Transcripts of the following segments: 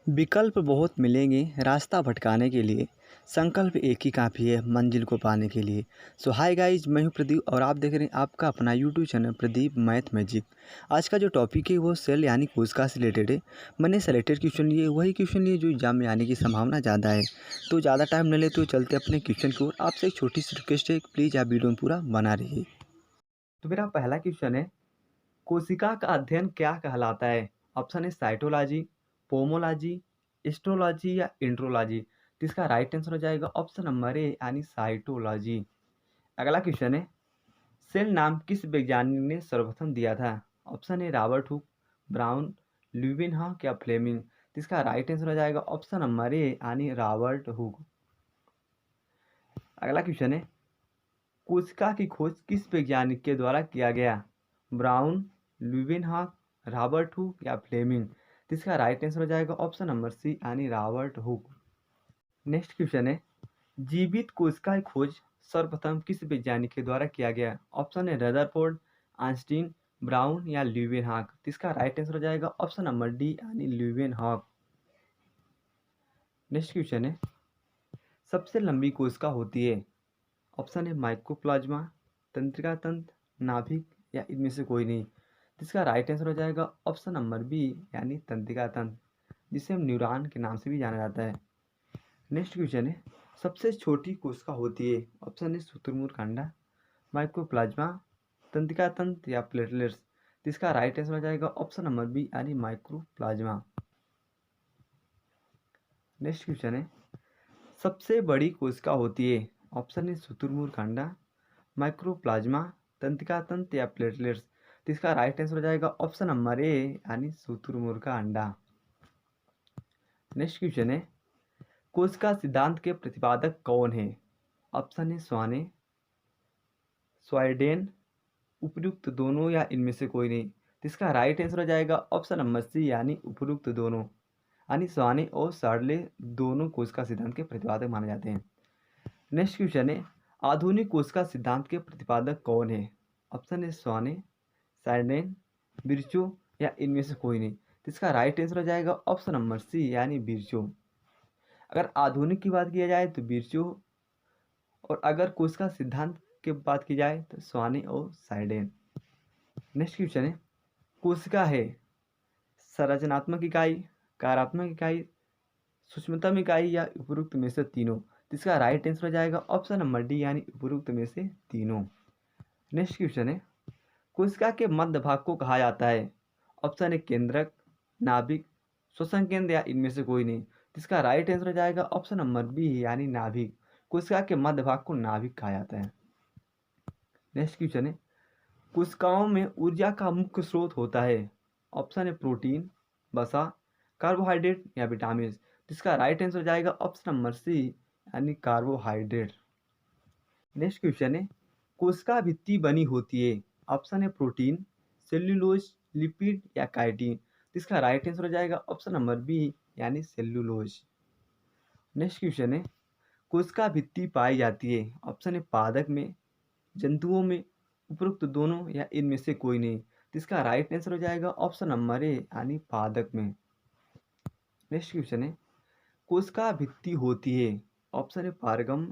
विकल्प बहुत मिलेंगे रास्ता भटकाने के लिए, संकल्प एक ही काफ़ी है मंजिल को पाने के लिए। सो हाय गाइज, मैं हूं प्रदीप और आप देख रहे हैं आपका अपना YouTube channel Pradeep math magic. आज का जो टॉपिक है वो सेल यानी कोशिका से रिलेटेड है। मैंने सेलेक्टेड क्वेश्चन लिए, वही क्वेश्चन लिए जो एग्जाम में आने की संभावना ज़्यादा है। तो ज़्यादा टाइम न ले तो चलते अपने क्वेश्चन की ओर। आपसे एक छोटी सी रिक्वेस्ट है, प्लीज़ आप वीडियो में पूरा बना रहिए। तो मेरा पहला क्वेश्चन है, कोशिका का अध्ययन क्या कहलाता है? ऑप्शन है साइटोलॉजी, पोमोलॉजी, एस्ट्रोलॉजी या एंड्रोलॉजी। तो इसका राइट आंसर हो जाएगा ऑप्शन नंबर ए यानी साइटोलॉजी। अगला क्वेश्चन है, सेल नाम किस वैज्ञानिक ने सर्वप्रथम दिया था? Option A Robert Hooke, brown, Leeuwenhoek या फ्लेमिंग। तो इसका राइट आंसर हो जाएगा ऑप्शन नंबर ए यानी रॉबर्ट हुक। अगला क्वेश्चन है, कोशिका की खोज किस वैज्ञानिक के द्वारा किया गया? ब्राउन, ल्यूवेनहॉक, रॉबर्ट हुक या फ्लेमिंग। तो इसका राइट आंसर हो जाएगा ऑप्शन नंबर सी यानी रॉबर्ट हुक। नेक्स्ट क्वेश्चन है, जीवित कोशिका की खोज सर्वप्रथम किस वैज्ञानिक के द्वारा किया गया? ऑप्शन है रदरफोर्ड, आइंस्टीन, ब्राउन या ल्यूवेनहॉक। तो इसका राइट आंसर हो जाएगा ऑप्शन नंबर डी यानी ल्यूवेनहॉक। नेक्स्ट क्वेश्चन है, सबसे लंबी कोशिका होती है? ऑप्शन है माइकोप्लाज्मा, तंत्रिका तंत्र, नाभिक या इनमें से कोई नहीं। तो इसका राइट आंसर हो जाएगा ऑप्शन नंबर बी यानी तंत्रिका तंत्र, जिसे हम न्यूरॉन के नाम से भी जाना जाता है। नेक्स्ट क्वेश्चन है, सबसे छोटी कोशिका होती है? ऑप्शन है शुतुरमुर्ग अंडा, माइकोप्लाज्मा, तंत्रिका तंत्र या प्लेटलेट्स। तो इसका राइट आंसर हो जाएगा ऑप्शन नंबर बी यानी माइक्रोप्लाज्मा। नेक्स्ट क्वेश्चन है, सबसे बड़ी कोशिका होती है? ऑप्शन है शुतुरमुर्ग अंडा, माइक्रोप्लाज्मा, तंत्रिका तंत्र या प्लेटलेट्स। तो इसका राइट आंसर हो जाएगा ऑप्शन नंबर ए यानी शुतुरमुर्ग का अंडा। नेक्स्ट क्वेश्चन है, कोशिका सिद्धांत के प्रतिपादक कौन है? ऑप्शन है स्वाने, स्वाइडेन, उपयुक्त दोनों या इनमें से कोई नहीं। तो इसका राइट आंसर हो जाएगा ऑप्शन नंबर सी यानी उपयुक्त दोनों, यानी स्वाने और सार्ले दोनों कोशिका सिद्धांत के प्रतिपादक माने जाते हैं। नेक्स्ट क्वेश्चन है, आधुनिक कोशिका सिद्धांत के प्रतिपादक कौन है? ऑप्शन है स्वाने, सार्डेन, बिरचो या इनमें से कोई नहीं। तो इसका राइट आंसर हो जाएगा ऑप्शन नंबर सी यानी बिरचो। अगर आधुनिक की बात किया जाए तो बिरचो, और अगर कोशिका सिद्धांत की बात की जाए तो स्वाने और साइडेन। नेक्स्ट क्वेश्चन है, कोशिका है संरचनात्मक इकाई, कार्यात्मक इकाई, सूक्ष्मतम इकाई या उपयुक्त में से तीनों। तो इसका राइट आंसर हो जाएगा ऑप्शन नंबर डी यानी उपयुक्त में से तीनों। नेक्स्ट क्वेश्चन है, कोशिका के मध्य भाग को कहा जाता है? ऑप्शन है केंद्रक, नाभिक, श्वसन केंद्र या इनमें से कोई नहीं। तो इसका राइट आंसर हो जाएगा ऑप्शन नंबर बी यानी नाभिक। कोशिका के मध्य भाग को नाभिक कहा जाता है। नेक्स्ट क्वेश्चन है, कोशिकाओं में ऊर्जा का मुख्य स्रोत होता है? ऑप्शन है प्रोटीन, वसा, कार्बोहाइड्रेट या विटामिन। जिसका राइट आंसर हो जाएगा ऑप्शन नंबर सी यानी कार्बोहाइड्रेट। नेक्स्ट क्वेश्चन है, कोशिका भित्ति बनी होती है? ऑप्शन है प्रोटीन, सेल्यूलोज, लिपिड या काइटिन। जिसका राइट आंसर हो जाएगा ऑप्शन नंबर बी यानी सेल्यूलोज। नेक्स्ट क्वेश्चन है, कोशिका भित्ति पाई जाती है? ऑप्शन है पादप में, जंतुओं में, उपरोक्त दोनों या इनमें से कोई नहीं। तो इसका राइट आंसर हो जाएगा ऑप्शन नंबर ए यानी पादप में। नेक्स्ट क्वेश्चन है, कोशिका भित्ति होती है? ऑप्शन है पारगम,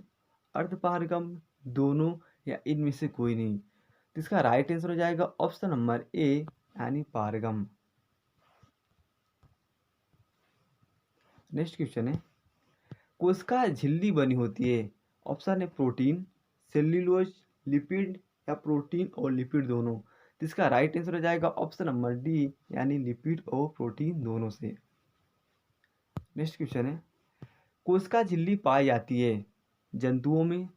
अर्धपारगम, दोनों या इनमें से कोई नहीं। तो इसका राइट आंसर हो जाएगा ऑप्शन नंबर ए यानी पारगम। नेक्स्ट क्वेश्चन है, कोशिका झिल्ली बनी होती है? ऑप्शन है प्रोटीन, सेल्यूलोज, लिपिड या प्रोटीन और लिपिड दोनों। तो इसका राइट आंसर हो जाएगा ऑप्शन नंबर डी यानी लिपिड और प्रोटीन दोनों से। नेक्स्ट क्वेश्चन है, कोशिका झिल्ली पाई जाती है जंतुओं में,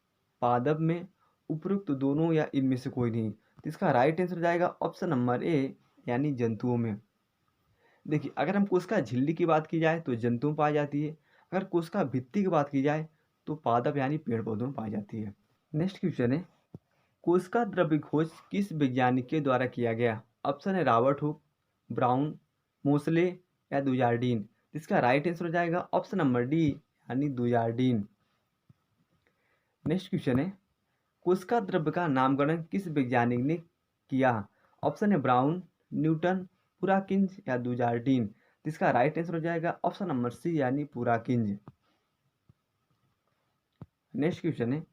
पादप में, उपयुक्त दोनों या इनमें से कोई नहीं। तो इसका राइट आंसर हो जाएगा ऑप्शन नंबर ए यानी जंतुओं में। देखिए, अगर हम कोशिका झिल्ली की बात की जाए तो जंतुओं में पाई जाती है, अगर कोशिका भित्ति की बात की जाए तो पादप यानी पेड़ पौधों में पाई जाती है। नेक्स्ट क्वेश्चन है, कोशिका द्रव्य खोज किस वैज्ञानिक के द्वारा किया गया? ऑप्शन है रॉबर्ट हुक, ब्राउन, मोसले या दुजार्डीन। इसका राइट आंसर हो जाएगा ऑप्शन नंबर डी यानी दुजार्डीन। नेक्स्ट क्वेश्चन है, कोशिका द्रव्य का नामकरण किस वैज्ञानिक ने किया? ऑप्शन है ब्राउन, न्यूटन, पुराकिंज या दुजार्डीन। जिसका राइट आंसर हो जाएगा ऑप्शन नंबर सी यानी पुराकिंज। नेक्स्ट क्वेश्चन है,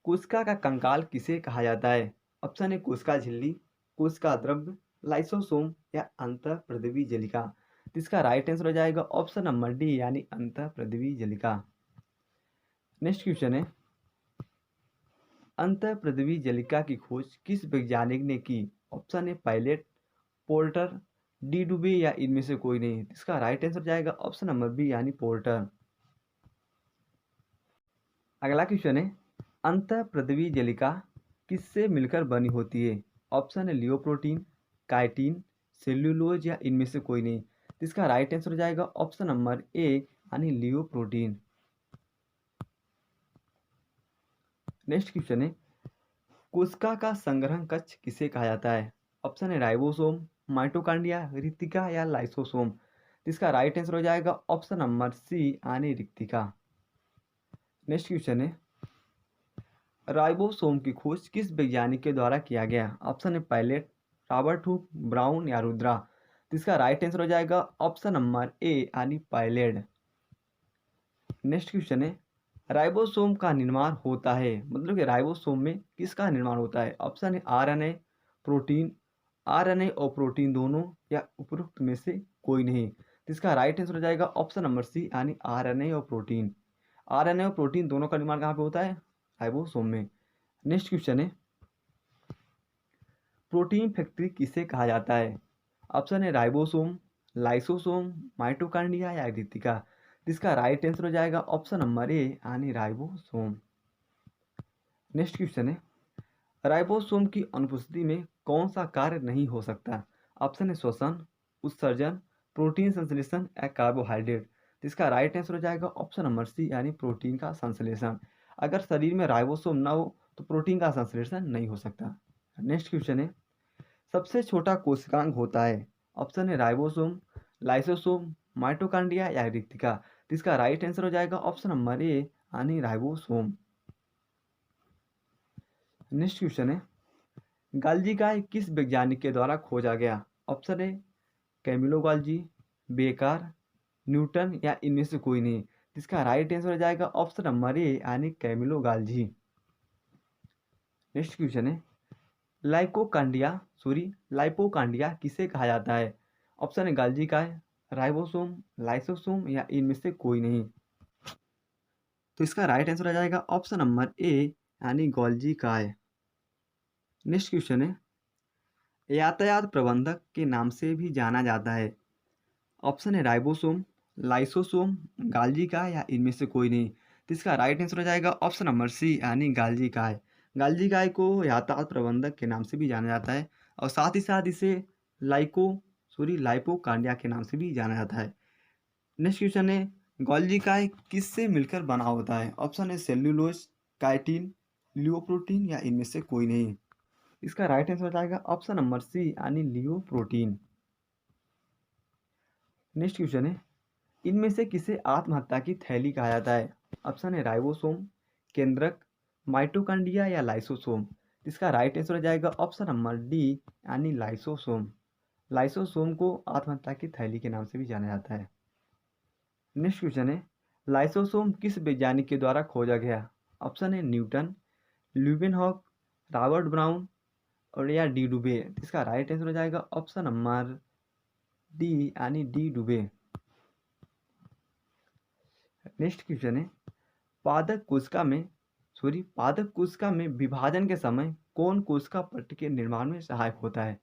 कोशिका का कंकाल किसे कहा जाता है? ऑप्शन है कोशिका झिल्ली, कोशिका द्रव्य, लाइसोसोम या अंतःप्रद्रवी जलिका। जिसका राइट आंसर हो जाएगा ऑप्शन नंबर डी यानी अंतःप्रद्रवी जलिका। नेक्स्ट क्वेश्चन है, अंतःप्रद्रवी जलिका की खोज किस वैज्ञानिक ने की? ऑप्शन है पायलट, पोर्टर, डी डुबे या इनमें से कोई नहीं। इसका राइट आंसर जाएगा ऑप्शन नंबर बी यानी पोर्टर। अगला क्वेश्चन है, अंतःप्रद्रवी जलिका किससे मिलकर बनी होती है? ऑप्शन है लियोप्रोटीन, काइटिन, सेल्यूलोज या इनमें से कोई नहीं। इसका राइट आंसर हो जाएगा ऑप्शन नंबर ए यानी लियोप्रोटीन। नेक्स्ट क्वेश्चन है, कोशिका का संग्रहण कक्ष किसे कहा जाता है? ऑप्शन है राइबोसोम, माइटोकांड्रिया, रिक्तिका या लाइसोसोम। इसका राइट आंसर हो जाएगा ऑप्शन नंबर सी यानी रिक्तिका। नेक्स्ट क्वेश्चन है, राइबोसोम की खोज किस वैज्ञानिक के द्वारा किया गया? ऑप्शन है पायलट, रॉबर्ट हुक, ब्राउन या रुद्रा। इसका राइट आंसर हो जाएगा ऑप्शन नंबर ए यानी पायलट। नेक्स्ट क्वेश्चन है, राइबोसोम का निर्माण होता है, मतलब कि राइबोसोम में किसका निर्माण होता है? ऑप्शन है आरएनए, प्रोटीन, आरएनए और प्रोटीन दोनों या उपरोक्त में से कोई नहीं। इसका राइट आंसर हो जाएगा ऑप्शन नंबर सी यानी आरएनए और प्रोटीन। आरएनए और प्रोटीन दोनों का निर्माण कहाँ पे होता है? राइबोसोम में। नेक्स्ट क्वेश्चन है, प्रोटीन फैक्ट्री किसे कहा जाता है? ऑप्शन है राइबोसोम, लाइसोसोम, माइटोकांड्रिया या रिक्तिका। जिसका राइट आंसर हो जाएगा ऑप्शन नंबर ए यानी राइबोसोम। नेक्स्ट क्वेश्चन है, राइबोसोम की अनुपस्थिति में कौन सा कार्य नहीं हो सकता? ऑप्शन है श्वसन, उत्सर्जन, प्रोटीन संश्लेषण या कार्बोहाइड्रेट। जिसका राइट आंसर हो जाएगा ऑप्शन नंबर सी यानी प्रोटीन का संश्लेषण। अगर शरीर में राइबोसोम ना हो तो प्रोटीन का संश्लेषण नहीं हो सकता। नेक्स्ट क्वेश्चन है, सबसे छोटा कोशिकांग होता है? ऑप्शन है राइबोसोम, लाइसोसोम, माइटोकांड्रिया या रिक्तिका। जिसका राइट आंसर हो जाएगा ऑप्शन नंबर ए यानी राइबोसोम। नेक्स्ट क्वेश्चन है, गाल्जी काय किस वैज्ञानिक के द्वारा खोजा गया? ऑप्शन है कैमिलो गाल्जी, बेकार, न्यूटन या इनमें से कोई नहीं। जिसका राइट आंसर हो जाएगा ऑप्शन नंबर ए यानी कैमिलो गाल्जी। नेक्स्ट क्वेश्चन है, लाइपोकांडिया किसे कहा जाता है? ऑप्शन है गाल्जी काय, राइबोसोम, लाइसोसोम या इनमें से कोई नहीं। तो इसका राइट आंसर आ जाएगा ऑप्शन नंबर ए यानी गोल्जी काय। नेक्स्ट क्वेश्चन है, यातायात प्रबंधक के नाम से भी जाना जाता है। ऑप्शन है राइबोसोम, लाइसोसोम, गाल्जी काय या इनमें से कोई नहीं। तो इसका राइट आंसर हो जाएगा ऑप्शन नंबर सी यानी गाल्जी काय। गाल्जी काय को यातायात प्रबंधक के नाम से भी जाना जाता है और साथ ही साथ इसे लाइपोकांडिया के नाम से भी जाना जाता है। नेक्स्ट क्वेश्चन है, गोल्जी काय किससे मिलकर बना होता है? ऑप्शन है सेल्यूलोज, काइटिन, लियोप्रोटीन या इनमें से कोई नहीं। इसका राइट आंसर हो जाएगा ऑप्शन नंबर सी यानी लियोप्रोटीन। नेक्स्ट क्वेश्चन है, इनमें से किसे आत्महत्या की थैली कहा जाता है? ऑप्शन है राइबोसोम, केंद्रक, माइटोकांड्रिया या लाइसोसोम। इसका राइट आंसर हो जाएगा ऑप्शन नंबर डी यानी लाइसोसोम। लाइसोसोम को आत्महत्या की थैली के नाम से भी जाना जाता है। नेक्स्ट क्वेश्चन है, लाइसोसोम किस वैज्ञानिक के द्वारा खोजा गया? ऑप्शन है न्यूटन, ल्यूवेनहॉक, रॉबर्ट ब्राउन और या डी डुबे। इसका राइट आंसर हो जाएगा ऑप्शन नंबर डी यानी डी डुबे। नेक्स्ट क्वेश्चन है, पादप कोशिका में विभाजन के समय कौन कोशिका पट्टी के निर्माण में सहायक होता है?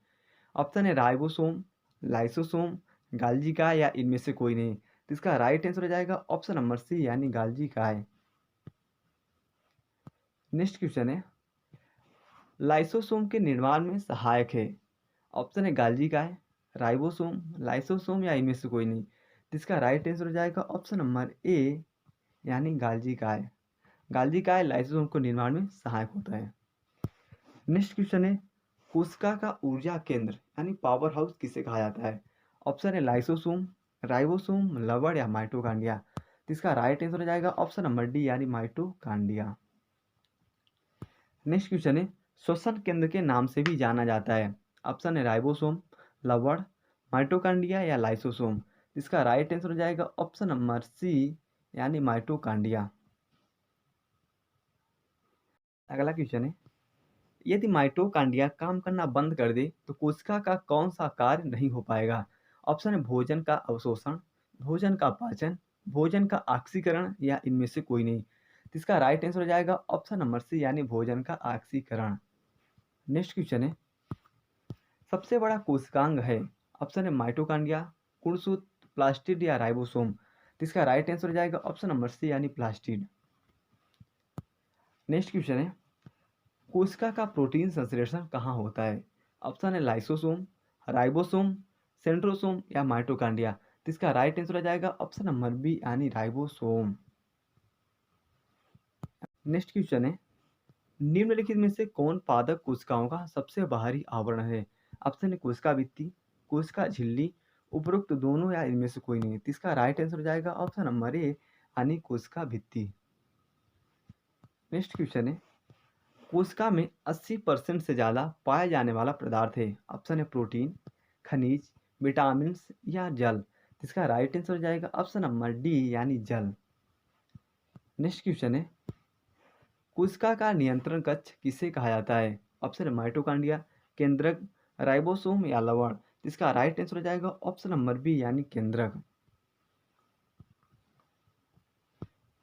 ऑप्शन है राइबोसोम, लाइसोसोम, गाल्जी काय या इनमें से कोई नहीं। तो इसका राइट आंसर हो जाएगा ऑप्शन नंबर सी यानी गाल्जी काय। नेक्स्ट क्वेश्चन है, लाइसोसोम के निर्माण में सहायक है। ऑप्शन है गाल्जी काय, राइबोसोम, लाइसोसोम या इनमें से कोई नहीं। तो इसका राइट आंसर हो जाएगा ऑप्शन नंबर ए यानी गाल्जी काय। गाल्जी काय लाइसोसोम को निर्माण में सहायक होता है। नेक्स्ट क्वेश्चन है, कोशिका का ऊर्जा केंद्र यानी पावर हाउस किसे कहा जाता है? ऑप्शन है लाइसोसोम, राइबोसोम, लवण या माइटोकांड्रिया। तो इसका राइट आंसर हो जाएगा ऑप्शन नंबर डी यानी माइटोकांड्रिया। नेक्स्ट क्वेश्चन है, श्वसन केंद्र के नाम से भी जाना जाता है। ऑप्शन है राइबोसोम, लवण, माइटोकांड्रिया या लाइसोसोम। इसका राइट आंसर हो जाएगा ऑप्शन नंबर सी यानी माइटोकांड्रिया। अगला क्वेश्चन है, यदि माइटोकांड्रिया काम करना बंद कर दे तो कोशिका का कौन सा कार्य नहीं हो पाएगा? ऑप्शन है भोजन का अवशोषण, भोजन का पाचन, भोजन का ऑक्सीकरण या इनमें से कोई नहीं। तो इसका राइट आंसर हो जाएगा ऑप्शन नंबर सी यानी भोजन का ऑक्सीकरण। नेक्स्ट क्वेश्चन है, सबसे बड़ा कोशिकांग है? ऑप्शन है माइटोकांड्रिया, गुणसूत्र, प्लास्टिड या राइबोसोम। तो इसका राइट आंसर हो जाएगा ऑप्शन नंबर सी यानी प्लास्टिड। नेक्स्ट क्वेश्चन है, कोशिका का प्रोटीन संश्लेषण कहाँ होता है? ऑप्शन है लाइसोसोम, राइबोसोम, सेंट्रोसोम या माइटोकांड्रिया। तो इसका राइट आंसर हो जाएगा ऑप्शन नंबर बी यानी राइबोसोम। नेक्स्ट क्वेश्चन है, निम्नलिखित में से कौन पादप कोशिकाओं का सबसे बाहरी आवरण है? ऑप्शन है कोशिका भित्ति, कोशिका झिल्ली, उपरोक्त दोनों या इनमें से कोई नहीं। तो इसका राइट आंसर हो जाएगा ऑप्शन नंबर ए यानी कोशिका भित्ति। नेक्स्ट क्वेश्चन है, कोशिका में 80% से ज़्यादा पाया जाने वाला पदार्थ है? ऑप्शन है प्रोटीन, खनिज, विटामिन या जल। तो इसका राइट आंसर हो जाएगा ऑप्शन नंबर डी यानी जल। नेक्स्ट क्वेश्चन है, कोशिका का नियंत्रण कक्ष किसे कहा जाता है? ऑप्शन है माइटोकांड्रिया, केंद्रक, राइबोसोम या लवण। तो इसका राइट आंसर हो जाएगा ऑप्शन नंबर बी यानी केंद्रक।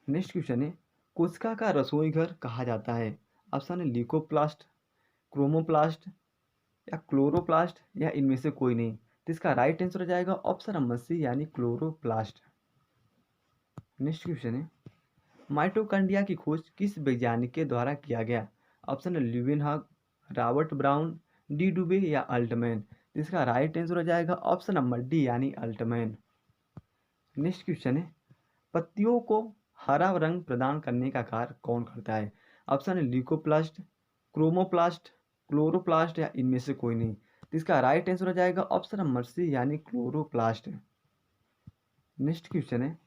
नेक्स्ट क्वेश्चन है, कोशिका का रसोई घर कहा जाता है? ऑप्शन है ल्यूकोप्लास्ट, क्रोमोप्लास्ट या क्लोरोप्लास्ट या इनमें से कोई नहीं। तो इसका राइट आंसर हो जाएगा ऑप्शन नंबर सी यानी क्लोरोप्लास्ट। नेक्स्ट क्वेश्चन है, माइटोकांड्रिया की खोज किस वैज्ञानिक के द्वारा किया गया? ऑप्शन है ल्यूवेनहॉक, रॉबर्ट ब्राउन, डी डुबे या अल्टमैन। तो इसका राइट आंसर हो जाएगा ऑप्शन नंबर डी यानी अल्टमैन। नेक्स्ट क्वेश्चन है, पत्तियों को हरा रंग प्रदान करने का कार्य कौन करता है? ऑप्शन है ल्यूकोप्लास्ट, क्रोमोप्लास्ट, क्लोरोप्लास्ट या इनमें से कोई नहीं। तो इसका राइट आंसर हो जाएगा ऑप्शन नंबर सी यानी क्लोरोप्लास्ट। नेक्स्ट क्वेश्चन है,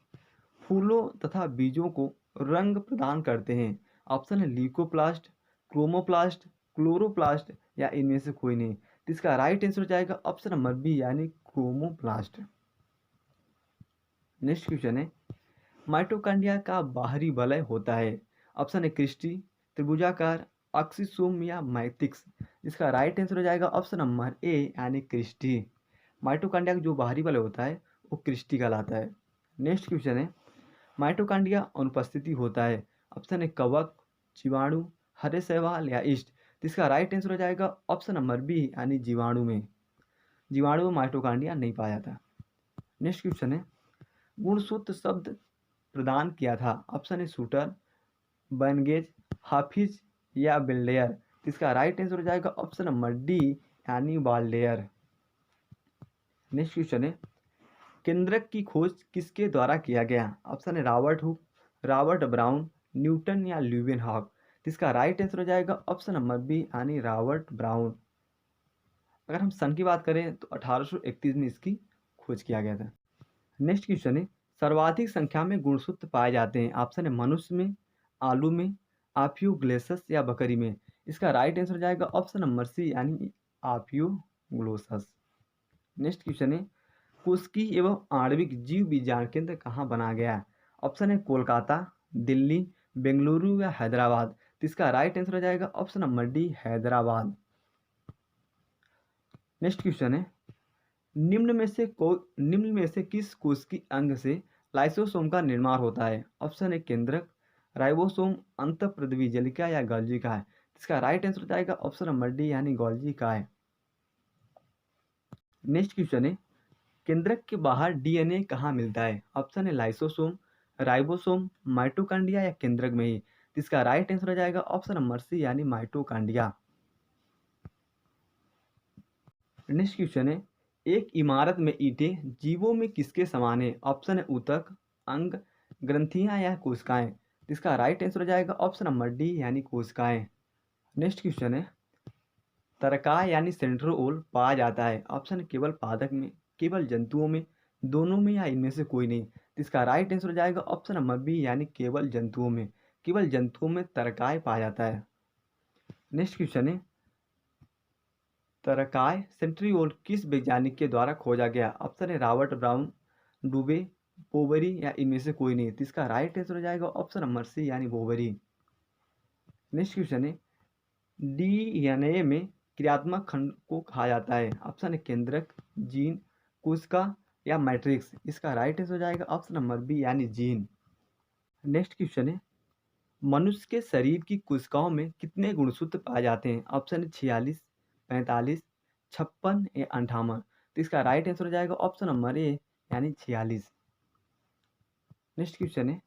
फूलों तथा बीजों को रंग प्रदान करते हैं? ऑप्शन है ल्यूकोप्लास्ट, क्रोमोप्लास्ट, क्लोरोप्लास्ट या इनमें से कोई नहीं। तो इसका राइट आंसर हो जाएगा ऑप्शन नंबर बी यानी क्रोमोप्लास्ट। नेक्स्ट क्वेश्चन है, माइटोकांड्रिया का बाहरी वलय होता है? ऑप्शन है क्रिस्टी, त्रिभुजाकार, ऑक्सीसोम या मैट्रिक्स। इसका राइट आंसर हो जाएगा ऑप्शन नंबर ए यानी क्रिस्टी। माइटोकांड्रिया का जो बाहरी वलय होता है वो क्रिस्टी कहलाता है। नेक्स्ट क्वेश्चन है, माइटोकांड्रिया अनुपस्थिति होता है? ऑप्शन है कवक, जीवाणु, हरे शैवाल या ईस्ट। तो इसका राइट आंसर हो जाएगा ऑप्शन नंबर बी यानी जीवाणु में। जीवाणु में माइटोकांड्रिया नहीं पाया जाता। नेक्स्ट क्वेश्चन है, गुणसूत्र शब्द प्रदान किया था? ऑप्शन है शूटर, बैनगेज, हाफिज या बिल्डेयर। तो इसका राइट आंसर हो जाएगा ऑप्शन नंबर डी यानी बाल्डेयर। नेक्स्ट क्वेश्चन है, केंद्रक की खोज किसके द्वारा किया गया? ऑप्शन है Robert Hooke, Robert brown, Newton या ल्यूवेनहॉक। तो इसका राइट आंसर हो जाएगा ऑप्शन नंबर बी यानी रॉबर्ट ब्राउन। अगर हम सन की बात करें तो 1831 में इसकी खोज किया गया था। नेक्स्ट क्वेश्चन है, सर्वाधिक संख्या में गुणसूत्र पाए जाते हैं? ऑप्शन है मनुष्य में, आलू में, आपियोग्लोसस या बकरी में। इसका राइट आंसर हो जाएगा ऑप्शन नंबर सी यानी आपियोग्लोसस। नेक्स्ट क्वेश्चन है, कोशिकीय एवं आणविक जीव विज्ञान केंद्र कहाँ बनाया गया? ऑप्शन है कोलकाता, दिल्ली, बेंगलुरु या हैदराबाद। तो इसका राइट आंसर हो जाएगा option number D Hyderabad. Next question है, निम्न में से किस कोशिकीय अंग से लाइसोसोम का निर्माण होता है? ऑप्शन है केंद्रक, राइबोसोम, अंतःप्रद्वीजलिका या गोल्गी का है। इसका राइट आंसर हो जाएगा ऑप्शन नंबर डी यानी गोल्गी का है। नेक्स्ट क्वेश्चन है, केंद्रक के बाहर डीएनए कहाँ मिलता है? ऑप्शन है लाइसोसोम, राइबोसोम, माइटोकांड्रिया या केंद्रक में ही। इसका राइट आंसर हो जाएगा ऑप्शन नंबर सी यानी माइटोकांड्रिया। नेक्स्ट क्वेश्चन है, एक इमारत में ईंटें जीवों में किसके समान है? ऑप्शन है ऊतक, अंग, ग्रंथियां या कोशिकाएं। इसका राइट आंसर हो जाएगा ऑप्शन नंबर डी यानी कोशिकाएं। नेक्स्ट क्वेश्चन है, तरकाय यानी सेंट्रोओल पाया जाता है? ऑप्शन है केवल पादप में, केवल जंतुओं में, दोनों में या इनमें से कोई नहीं। इसका राइट आंसर हो जाएगा ऑप्शन नंबर बी यानी केवल जंतुओं में। केवल जंतुओं में तरकाय पाया जाता है। नेक्स्ट क्वेश्चन है, तरकाय सेंट्रियोल किस वैज्ञानिक के द्वारा खोजा गया? ऑप्शन है रॉबर्ट ब्राउन, डुबे, बोबरी या इनमें से कोई नहीं। तो इसका राइट आंसर हो जाएगा ऑप्शन नंबर सी यानी बोबरी। नेक्स्ट क्वेश्चन है, डीएनए में क्रियात्मक खंड को कहा जाता है। ऑप्शन है केंद्रक, जीन, कोशिका या मैट्रिक्स। इसका राइट आंसर हो जाएगा ऑप्शन नंबर बी यानी जीन। नेक्स्ट क्वेश्चन है, मनुष्य के शरीर की कोशिकाओं में कितने गुणसूत्र पाए जाते हैं। ऑप्शन है 46, 45, 56 या 58। तो इसका राइट आंसर हो जाएगा ऑप्शन नंबर ए यानी 46। नेक्स्ट क्वेश्चन है,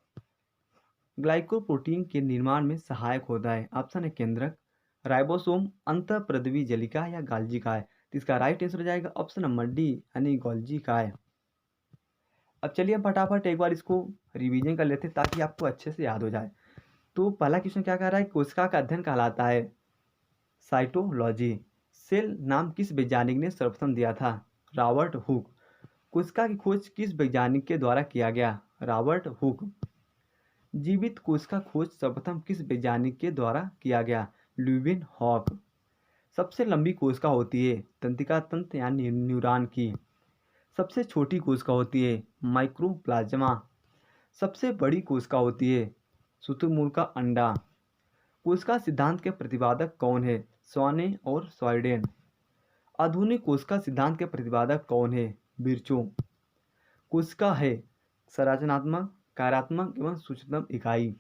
ग्लाइकोप्रोटीन के निर्माण में सहायक होता है। ऑप्शन है केंद्रक, राइबोसोम, अंतःप्रद्रवी जलिका या गाल्जी काय। तो इसका राइट आंसर हो जाएगा ऑप्शन नंबर डी यानी गोल्जी काय। अब चलिए हम फटाफट एक बार इसको रिवीजन कर लेते हैं ताकि आपको अच्छे से याद हो जाए। तो पहला क्वेश्चन क्या कह रहा है, कोशिका का अध्ययन कहलाता है साइटोलॉजी। सेल नाम किस वैज्ञानिक ने सर्वप्रथम दिया था। Robert Hooke. कोशिका की खोज किस वैज्ञानिक के द्वारा किया गया। Robert Hooke. जीवित कोशिका खोज सर्वप्रथम किस वैज्ञानिक के द्वारा किया गया। Leeuwenhoek. सबसे लंबी कोशिका होती है तंत्रिका तंत्र यानी न्यूरॉन की। सबसे छोटी कोशिका होती है माइक्रोप्लाज्मा। सबसे बड़ी कोशिका होती है शुतुरमुर्ग का अंडा। कोशिका सिद्धांत के प्रतिपादक कौन है। स्वाने और स्वाइडेन। आधुनिक कोशिका सिद्धांत के प्रतिपादक कौन है। बिरचो। कोशिका है संरचनात्मक, कार्यात्मक एवं सूचनात्मक इकाई।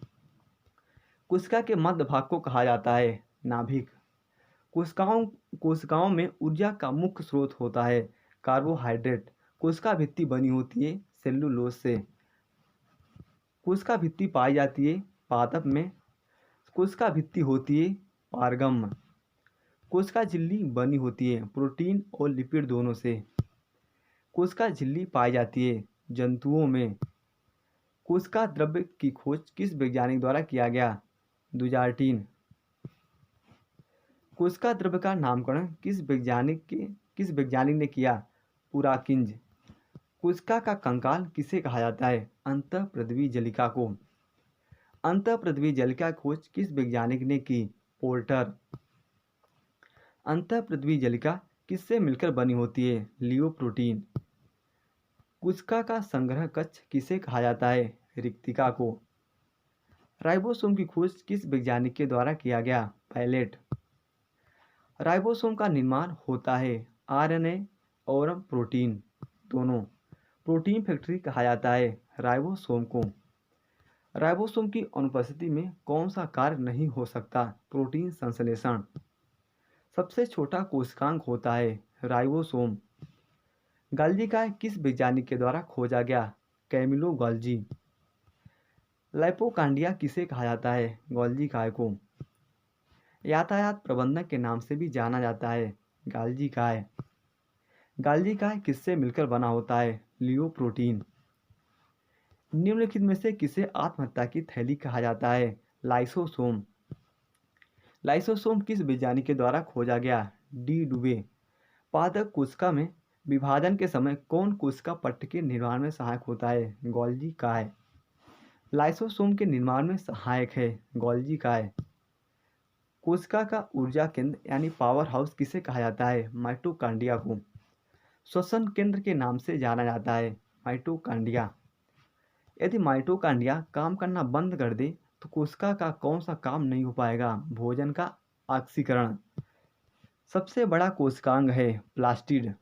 कोशिका के मध्य भाग को कहा जाता है नाभिक। कोशिकाओं में ऊर्जा का मुख्य स्रोत होता है कार्बोहाइड्रेट। कोशिका भित्ति बनी होती है सेलुलोज से। कोशिका भित्ति पाई जाती है पादप में। कोशिका भित्ति होती है पारगम। कोशिका झिल्ली बनी होती है प्रोटीन और लिपिड दोनों से। कोशिका झिल्ली पाई जाती है जंतुओं में। कोशिका द्रव्य की खोज किस वैज्ञानिक द्वारा किया गया। दुजार्टिन। कोशिका द्रव्य का नामकरण किस वैज्ञानिक ने किया। पुराकिंज। कोशिका का कंकाल किसे कहा जाता है। अंतःप्रद्रवी जलिका को। अंतःप्रद्रवी जलिका खोज किस वैज्ञानिक ने की। पोर्टर। अंतःप्रद्रवी जलिका किससे मिलकर बनी होती है। लियोप्रोटीन। कोशिका का संग्रह कक्ष किसे कहा जाता है। रिक्तिका को। राइबोसोम की खोज किस वैज्ञानिक के द्वारा किया गया। पैलेट। राइबोसोम का निर्माण होता है आरएनए और प्रोटीन दोनों। प्रोटीन फैक्ट्री कहा जाता है राइबोसोम को। राइबोसोम की अनुपस्थिति में कौन सा कार्य नहीं हो सकता। प्रोटीन संश्लेषण। सबसे छोटा कोशिकांग होता है राइबोसोम। गाल्जी काय किस वैज्ञानिक के द्वारा खोजा गया। कैमिलो गाल्जी। लाइपोकांडिया किसे कहा जाता है। गोल्जी काय को। यातायात प्रबंधक के नाम से भी जाना जाता है गाल्जी काय। गाल्जी काय किससे मिलकर बना होता है। लियोप्रोटीन। निम्नलिखित में से किसे आत्महत्या की थैली कहा जाता है। लाइसोसोम। लाइसोसोम किस वैज्ञानिक के द्वारा खोजा गया। डी डुबे। पादप कोशिका में विभाजन के समय कौन कोशिका पट्ट के निर्माण में सहायक होता है। गोल्जी काय। लाइसोसोम के निर्माण में सहायक है गोल्जी काय। कोशिका का ऊर्जा केंद्र यानी पावर हाउस किसे कहा जाता है। माइटोकांड्रिया को। श्वसन केंद्र के नाम से जाना जाता है माइटोकांड्रिया। यदि माइटोकांड्रिया काम करना बंद कर दे तो कोशिका का कौन सा काम नहीं हो पाएगा। भोजन का ऑक्सीकरण। सबसे बड़ा कोशिकांग है प्लास्टिड।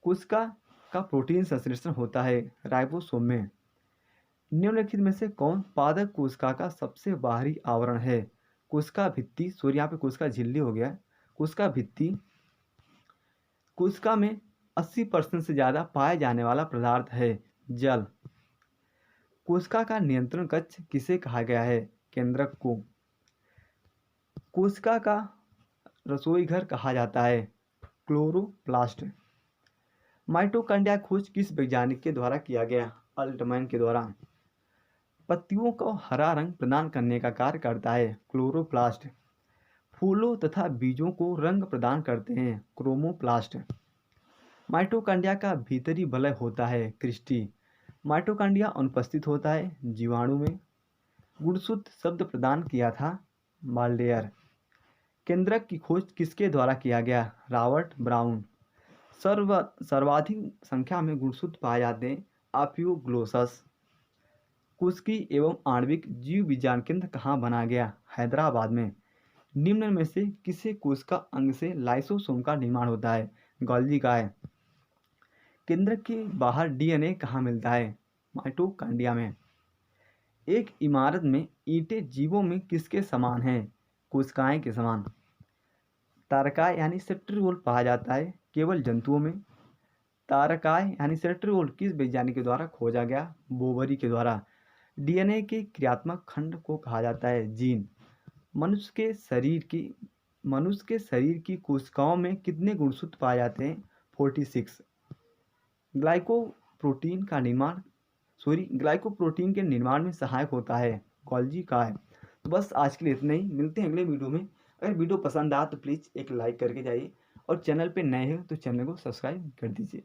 कोशिका का प्रोटीन संश्लेषण होता है राइबोसोम में। निम्नलिखित में से कौन पादप कोशिका का सबसे बाहरी आवरण है। कोशिका भित्ति। सॉरी, यहाँ पे कोशिका झिल्ली हो गया। कोशिका भित्ति। कोशिका में 80% से ज़्यादा पाए जाने वाला पदार्थ है जल। कोशिका का नियंत्रण कक्ष किसे कहा गया है। केंद्रक को। कोशिका का रसोई घर कहा जाता है क्लोरोप्लास्ट। माइटोकांड्रिया खोज किस वैज्ञानिक के द्वारा किया गया। अल्टमैन के द्वारा। पत्तियों को हरा रंग प्रदान करने का कार्य करता है क्लोरोप्लास्ट। फूलों तथा बीजों को रंग प्रदान करते हैं क्रोमोप्लास्ट। माइटोकांड्रिया का भीतरी वलय होता है क्रिस्टी। माइटोकांड्रिया अनुपस्थित होता है जीवाणु में। गुणसूत्र शब्द प्रदान किया था बाल्डेयर। केंद्रक की खोज किसके द्वारा किया गया। Robert brown. सर्वाधिक संख्या में गुणसूत्र पाए जाते हैं अपियोग्लोसस। कुस्की एवं आणविक जीव विज्ञान केंद्र कहाँ बनाया गया? हैदराबाद में। निम्न में से किसे कोशिका अंग से लाइसोसोम का निर्माण होता है? गोल्गी का है। केंद्र के बाहर डीएनए कहाँ मिलता है? माइटोकॉन्ड्रिया में। एक इमारत में ईंटें जीवों में किसके समान हैं? कोशिकाएं के समान। तारकाय यानी सेंट्रियोल पाया जाता है केवल जंतुओं में। तारकाय यानी सेंट्रियोल किस वैज्ञानिक के द्वारा खोजा गया? बोबरी के द्वारा। डीएनए के क्रियात्मक खंड को कहा जाता है जीन। मनुष्य के शरीर की कोशिकाओं में कितने गुणसूत्र पाए जाते हैं? 46। ग्लाइकोप्रोटीन के निर्माण में सहायक होता है? गोल्गी का है। तो बस आज के लिए इतना ही, मिलते हैं अगले वीडियो में। अगर वीडियो पसंद आया तो प्लीज़ एक लाइक करके जाइए और चैनल पे नए हो तो चैनल को सब्सक्राइब कर दीजिए।